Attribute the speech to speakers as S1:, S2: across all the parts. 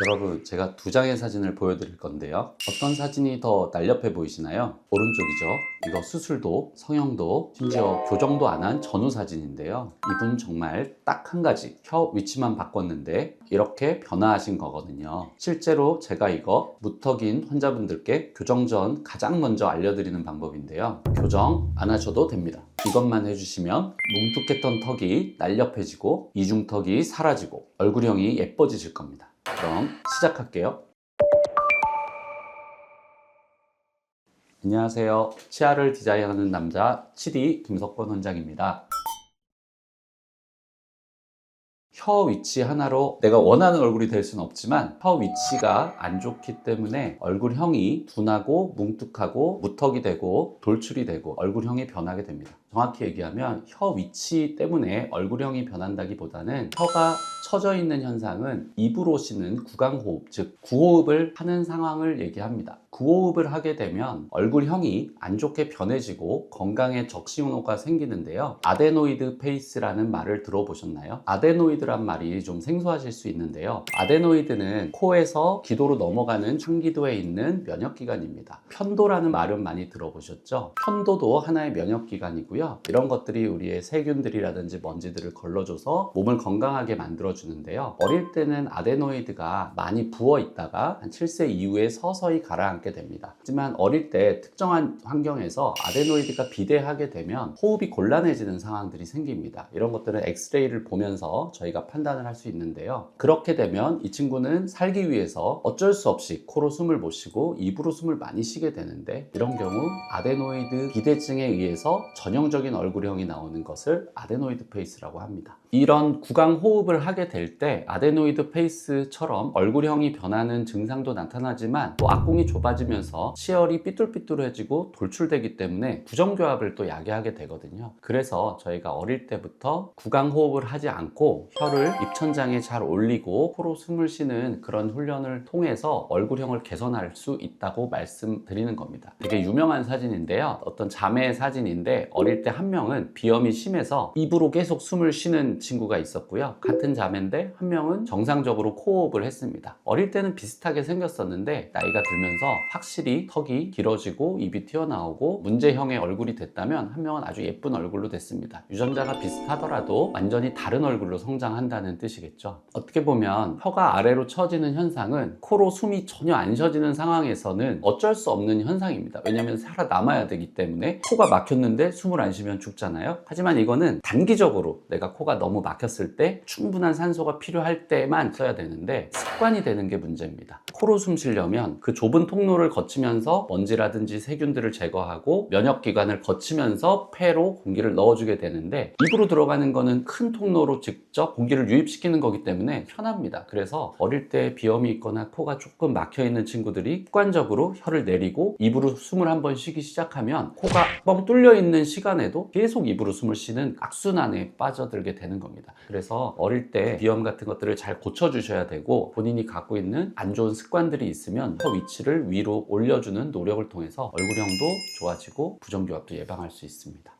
S1: 여러분, 제가 두 장의 사진을 보여드릴 건데요. 어떤 사진이 더 날렵해 보이시나요? 오른쪽이죠. 이거 수술도, 성형도, 심지어 교정도 안 한 전후 사진인데요. 이분 정말 딱 한 가지, 혀 위치만 바꿨는데 이렇게 변화하신 거거든요. 실제로 제가 이거 무턱인 환자분들께 교정 전 가장 먼저 알려드리는 방법인데요. 교정 안 하셔도 됩니다. 이것만 해주시면 뭉툭했던 턱이 날렵해지고 이중턱이 사라지고 얼굴형이 예뻐지실 겁니다. 그럼 시작할게요. 안녕하세요. 치아를 디자인하는 남자 치디 김석권 원장입니다. 혀 위치 하나로 내가 원하는 얼굴이 될 수는 없지만 혀 위치가 안 좋기 때문에 얼굴형이 둔하고 뭉툭하고 무턱이 되고 돌출이 되고 얼굴형이 변하게 됩니다. 정확히 얘기하면 혀 위치 때문에 얼굴형이 변한다기보다는 혀가 처져 있는 현상은 입으로 쉬는 구강호흡, 즉 구호흡을 하는 상황을 얘기합니다. 구호흡을 하게 되면 얼굴형이 안 좋게 변해지고 건강에 적신호가 생기는데요. 아데노이드 페이스라는 말을 들어보셨나요? 아데노이드란 말이 좀 생소하실 수 있는데요. 아데노이드는 코에서 기도로 넘어가는 상기도에 있는 면역기관입니다. 편도라는 말은 많이 들어보셨죠? 편도도 하나의 면역기관이고요. 이런 것들이 우리의 세균들이라든지 먼지들을 걸러줘서 몸을 건강하게 만들어주는데요. 어릴 때는 아데노이드가 많이 부어 있다가 한 7세 이후에 서서히 가라앉게 됩니다. 하지만 어릴 때 특정한 환경에서 아데노이드가 비대하게 되면 호흡이 곤란해지는 상황들이 생깁니다. 이런 것들은 엑스레이를 보면서 저희가 판단을 할 수 있는데요. 그렇게 되면 이 친구는 살기 위해서 어쩔 수 없이 코로 숨을 못 쉬고 입으로 숨을 많이 쉬게 되는데, 이런 경우 아데노이드 비대증에 의해서 전형적인 얼굴형이 나오는 것을 아데노이드 페이스라고 합니다. 이런 구강 호흡을 하게 될 때 아데노이드 페이스처럼 얼굴형이 변하는 증상도 나타나지만 또 악궁이 좁아지면서 치열이 삐뚤삐뚤해지고 돌출되기 때문에 부정교합을 또 야기하게 되거든요. 그래서 저희가 어릴 때부터 구강 호흡을 하지 않고 혀를 입천장에 잘 올리고 코로 숨을 쉬는 그런 훈련을 통해서 얼굴형을 개선할 수 있다고 말씀드리는 겁니다. 되게 유명한 사진인데요. 어떤 자매의 사진인데 어릴 때 한 명은 비염이 심해서 입으로 계속 숨을 쉬는 친구가 있었고요. 같은 자매인데 한 명은 정상적으로 코호흡을 했습니다. 어릴 때는 비슷하게 생겼었는데 나이가 들면서 확실히 턱이 길어지고 입이 튀어나오고 문제형의 얼굴이 됐다면 한 명은 아주 예쁜 얼굴로 됐습니다. 유전자가 비슷하더라도 완전히 다른 얼굴로 성장한다는 뜻이겠죠. 어떻게 보면 혀가 아래로 처지는 현상은 코로 숨이 전혀 안 쉬어지는 상황에서는 어쩔 수 없는 현상입니다. 왜냐하면 살아남아야 되기 때문에 코가 막혔는데 숨을 안 쉬면 죽잖아요. 하지만 이거는 단기적으로 내가 코가 너무 막혔을 때 충분한 산소가 필요할 때만 써야 되는데 습관이 되는 게 문제입니다. 코로 숨 쉬려면 그 좁은 통로를 거치면서 먼지라든지 세균들을 제거하고 면역기관을 거치면서 폐로 공기를 넣어주게 되는데, 입으로 들어가는 거는 큰 통로로 직접 공기를 유입시키는 거기 때문에 편합니다. 그래서 어릴 때 비염이 있거나 코가 조금 막혀 있는 친구들이 습관적으로 혀를 내리고 입으로 숨을 한번 쉬기 시작하면 코가 뻥 뚫려 있는 시간에도 계속 입으로 숨을 쉬는 악순환에 빠져들게 되는 겁니다. 그래서 어릴 때 비염 같은 것들을 잘 고쳐주셔야 되고, 본인이 갖고 있는 안 좋은 습관들이 있으면 혀 위치를 위로 올려주는 노력을 통해서 얼굴형도 좋아지고 부정교합도 예방할 수 있습니다.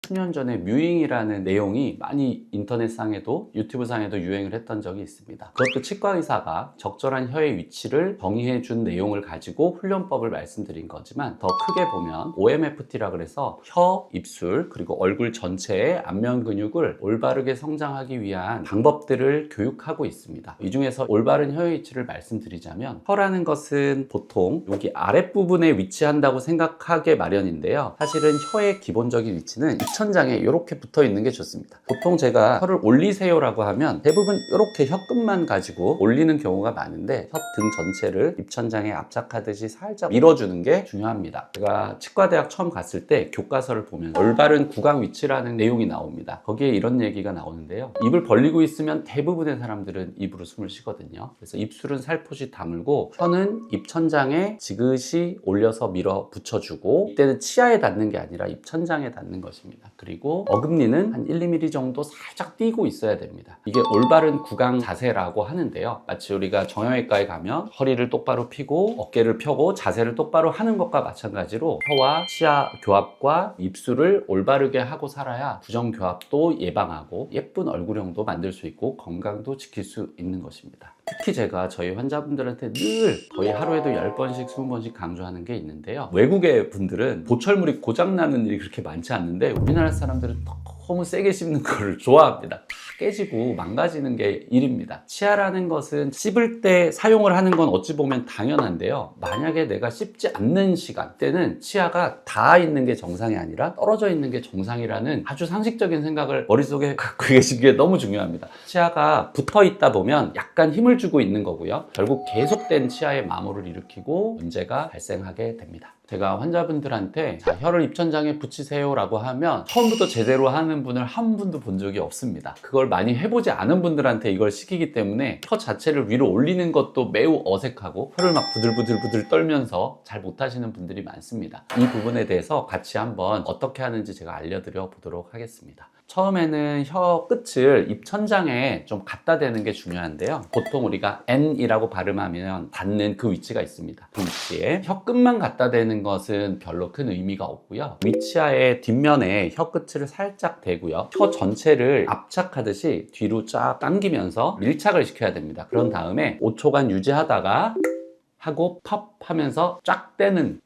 S1: 수년 전에 뮤잉이라는 내용이 많이 인터넷상에도 유튜브상에도 유행을 했던 적이 있습니다. 그것도 치과 의사가 적절한 혀의 위치를 정의해 준 내용을 가지고 훈련법을 말씀드린 거지만, 더 크게 보면 OMFT라 그래서 혀, 입술 그리고 얼굴 전체의 안면 근육을 올바르게 성장하기 위한 방법들을 교육하고 있습니다. 이 중에서 올바른 혀의 위치를 말씀드리자면, 혀라는 것은 보통 여기 아랫부분에 위치한다고 생각하게 마련인데요. 사실은 혀의 기본적인 위치는 입천장에 이렇게 붙어 있는 게 좋습니다. 보통 제가 혀를 올리세요라고 하면 대부분 이렇게 혀끝만 가지고 올리는 경우가 많은데, 혀 등 전체를 입천장에 압착하듯이 살짝 밀어주는 게 중요합니다. 제가 치과대학 처음 갔을 때 교과서를 보면 올바른 구강 위치라는 내용이 나옵니다. 거기에 이런 얘기가 나오는데요. 입을 벌리고 있으면 대부분의 사람들은 입으로 숨을 쉬거든요. 그래서 입술은 살포시 다물고 혀는 입천장에 지그시 올려서 밀어 붙여주고, 이때는 치아에 닿는 게 아니라 입천장에 닿는 것입니다. 됩니다. 그리고 어금니는 한 1, 2mm 정도 살짝 띄고 있어야 됩니다. 이게 올바른 구강 자세라고 하는데요. 마치 우리가 정형외과에 가면 허리를 똑바로 펴고 어깨를 펴고 자세를 똑바로 하는 것과 마찬가지로 혀와 치아 교합과 입술을 올바르게 하고 살아야 부정교합도 예방하고 예쁜 얼굴형도 만들 수 있고 건강도 지킬 수 있는 것입니다. 특히 제가 저희 환자분들한테 늘 거의 하루에도 10번씩 20번씩 강조하는 게 있는데요. 외국의 분들은 보철물이 고장나는 일이 그렇게 많지 않는데 우리나라 사람들은 너무 세게 씹는 걸 좋아합니다. 다 깨지고 망가지는 게 일입니다. 치아라는 것은 씹을 때 사용을 하는 건 어찌 보면 당연한데요. 만약에 내가 씹지 않는 시간 때는 치아가 닿아 있는 게 정상이 아니라 떨어져 있는 게 정상이라는 아주 상식적인 생각을 머릿속에 갖고 계시는 게 너무 중요합니다. 치아가 붙어 있다 보면 약간 힘을 주고 있는 거고요. 결국 계속된 치아의 마모를 일으키고 문제가 발생하게 됩니다. 제가 환자분들한테 자, 혀를 입천장에 붙이세요 라고 하면 처음부터 제대로 하는 분을 한 분도 본 적이 없습니다. 그걸 많이 해보지 않은 분들한테 이걸 시키기 때문에 혀 자체를 위로 올리는 것도 매우 어색하고 혀를 막 부들부들 떨면서 잘 못하시는 분들이 많습니다. 이 부분에 대해서 같이 한번 어떻게 하는지 제가 알려드려 보도록 하겠습니다. 처음에는 혀 끝을 입천장에 좀 갖다 대는 게 중요한데요. 보통 우리가 N이라고 발음하면 닿는 그 위치가 있습니다. 그 위치에 혀 끝만 갖다 대는 것은 별로 큰 의미가 없고요. 위치아의 뒷면에 혀 끝을 살짝 대고요. 혀 전체를 압착하듯이 뒤로 쫙 당기면서 밀착을 시켜야 됩니다. 그런 다음에 5초간 유지하다가 하고 팝 하면서 쫙 떼는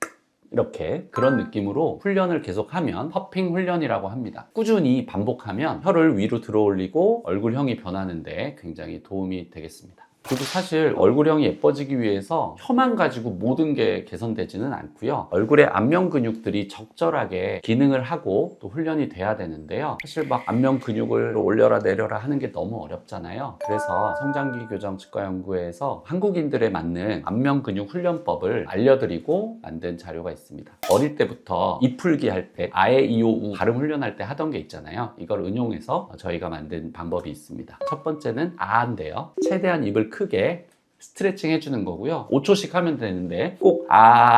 S1: 이렇게 그런 느낌으로 훈련을 계속하면 퍼핑 훈련이라고 합니다. 꾸준히 반복하면 혀를 위로 들어 올리고 얼굴형이 변하는데 굉장히 도움이 되겠습니다. 그리고 사실 얼굴형이 예뻐지기 위해서 혀만 가지고 모든 게 개선되지는 않고요. 얼굴의 안면 근육들이 적절하게 기능을 하고 또 훈련이 돼야 되는데요. 사실 막 안면 근육을 올려라 내려라 하는 게 너무 어렵잖아요. 그래서 성장기 교정 치과연구회에서 한국인들에 맞는 안면 근육 훈련법을 알려드리고 만든 자료가 있습니다. 어릴 때부터 입 풀기 할 때 아에 이오 우 발음 훈련할 때 하던 게 있잖아요. 이걸 응용해서 저희가 만든 방법이 있습니다. 첫 번째는 아인데요. 최대한 입을 크게 스트레칭 해주는 거고요. 5초씩 하면 되는데 꼭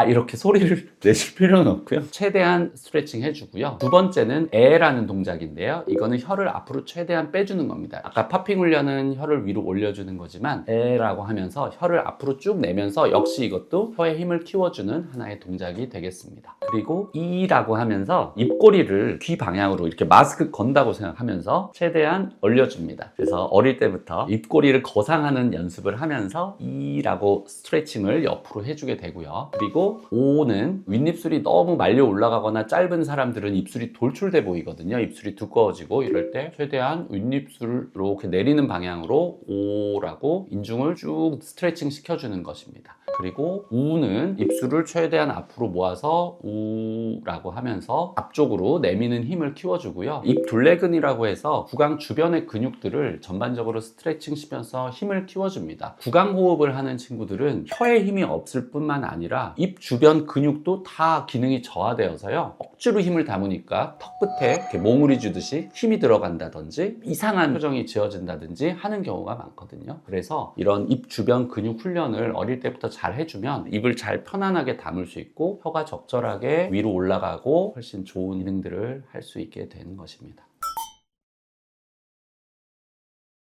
S1: 이렇게 소리를 내실 필요는 없고요. 최대한 스트레칭 해주고요. 두 번째는 에라는 동작인데요. 이거는 혀를 앞으로 최대한 빼주는 겁니다. 아까 팝핑 훈련은 혀를 위로 올려주는 거지만 에라고 하면서 혀를 앞으로 쭉 내면서 역시 이것도 혀의 힘을 키워주는 하나의 동작이 되겠습니다. 그리고 이라고 하면서 입꼬리를 귀 방향으로 이렇게 마스크 건다고 생각하면서 최대한 올려줍니다. 그래서 어릴 때부터 입꼬리를 거상하는 연습을 하면서 이라고 스트레칭을 옆으로 해주게 되고요. 그리고 오는 윗입술이 너무 말려 올라가거나 짧은 사람들은 입술이 돌출돼 보이거든요. 입술이 두꺼워지고 이럴 때 최대한 윗입술을 이렇게 내리는 방향으로 오라고 인중을 쭉 스트레칭 시켜주는 것입니다. 그리고 우는 입술을 최대한 앞으로 모아서 우라고 하면서 앞쪽으로 내미는 힘을 키워주고요. 입 둘레근이라고 해서 구강 주변의 근육들을 전반적으로 스트레칭 시면서 힘을 키워줍니다. 구강호흡을 하는 친구들은 혀에 힘이 없을 뿐만 아니라 입 주변 근육도 다 기능이 저하되어서요. 억지로 힘을 담으니까 턱 끝에 이렇게 몽우리 주듯이 힘이 들어간다든지 이상한 표정이 지어진다든지 하는 경우가 많거든요. 그래서 이런 입 주변 근육 훈련을 어릴 때부터 잘 해주면 입을 잘 편안하게 담을 수 있고 혀가 적절하게 위로 올라가고 훨씬 좋은 기능들을 할 수 있게 되는 것입니다.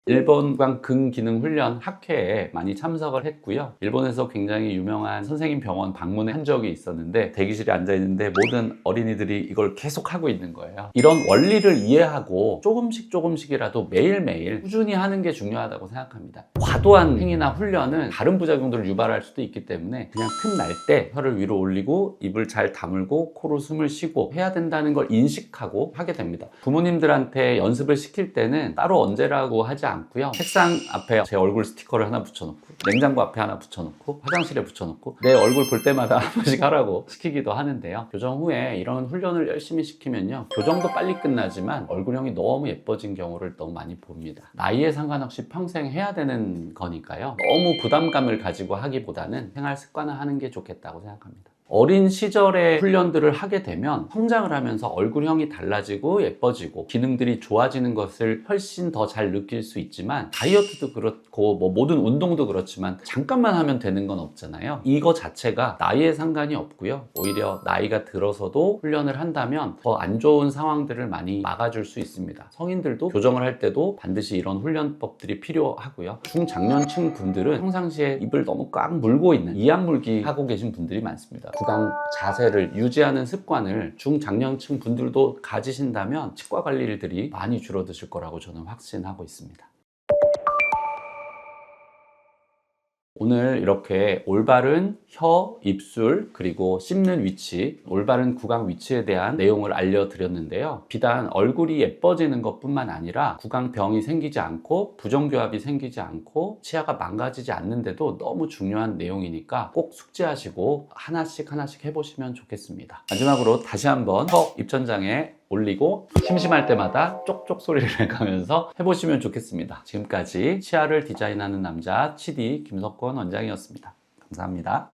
S1: 일본 구강 근기능훈련 학회에 많이 참석을 했고요. 일본에서 굉장히 유명한 선생님 병원 방문한 적이 있었는데 대기실에 앉아있는데 모든 어린이들이 이걸 계속 하고 있는 거예요. 이런 원리를 이해하고 조금씩이라도 매일매일 꾸준히 하는 게 중요하다고 생각합니다. 과도한 행위나 훈련은 다른 부작용들을 유발할 수도 있기 때문에 그냥 틈날 때 혀를 위로 올리고 입을 잘 다물고 코로 숨을 쉬고 해야 된다는 걸 인식하고 하게 됩니다. 부모님들한테 연습을 시킬 때는 따로 언제라고 하지 않고요. 책상 앞에 제 얼굴 스티커를 하나 붙여놓고 냉장고 앞에 하나 붙여놓고 화장실에 붙여놓고 내 얼굴 볼 때마다 한 번씩 하라고 시키기도 하는데요. 교정 후에 이런 훈련을 열심히 시키면요. 교정도 빨리 끝나지만 얼굴형이 너무 예뻐진 경우를 너무 많이 봅니다. 나이에 상관없이 평생 해야 되는 거니까요. 너무 부담감을 가지고 하기보다는 생활 습관화하는 게 좋겠다고 생각합니다. 어린 시절에 훈련들을 하게 되면 성장을 하면서 얼굴형이 달라지고 예뻐지고 기능들이 좋아지는 것을 훨씬 더 잘 느낄 수 있지만, 다이어트도 그렇고 뭐 모든 운동도 그렇지만 잠깐만 하면 되는 건 없잖아요. 이거 자체가 나이에 상관이 없고요. 오히려 나이가 들어서도 훈련을 한다면 더 안 좋은 상황들을 많이 막아줄 수 있습니다. 성인들도 교정을 할 때도 반드시 이런 훈련법들이 필요하고요. 중장년층 분들은 평상시에 입을 너무 꽉 물고 있는 이악 물기 하고 계신 분들이 많습니다. 구강 자세를 유지하는 습관을 중장년층 분들도 가지신다면 치과 관리 일들이 많이 줄어드실 거라고 저는 확신하고 있습니다. 오늘 이렇게 올바른 혀, 입술, 그리고 씹는 위치, 올바른 구강 위치에 대한 내용을 알려드렸는데요. 비단 얼굴이 예뻐지는 것뿐만 아니라 구강병이 생기지 않고 부정교합이 생기지 않고 치아가 망가지지 않는데도 너무 중요한 내용이니까 꼭 숙지하시고 하나씩 해보시면 좋겠습니다. 마지막으로 다시 한번 혀 입천장에 올리고 심심할 때마다 쪽쪽 소리를 내가면서 해보시면 좋겠습니다. 지금까지 치아를 디자인하는 남자 치디 김석권 원장이었습니다. 감사합니다.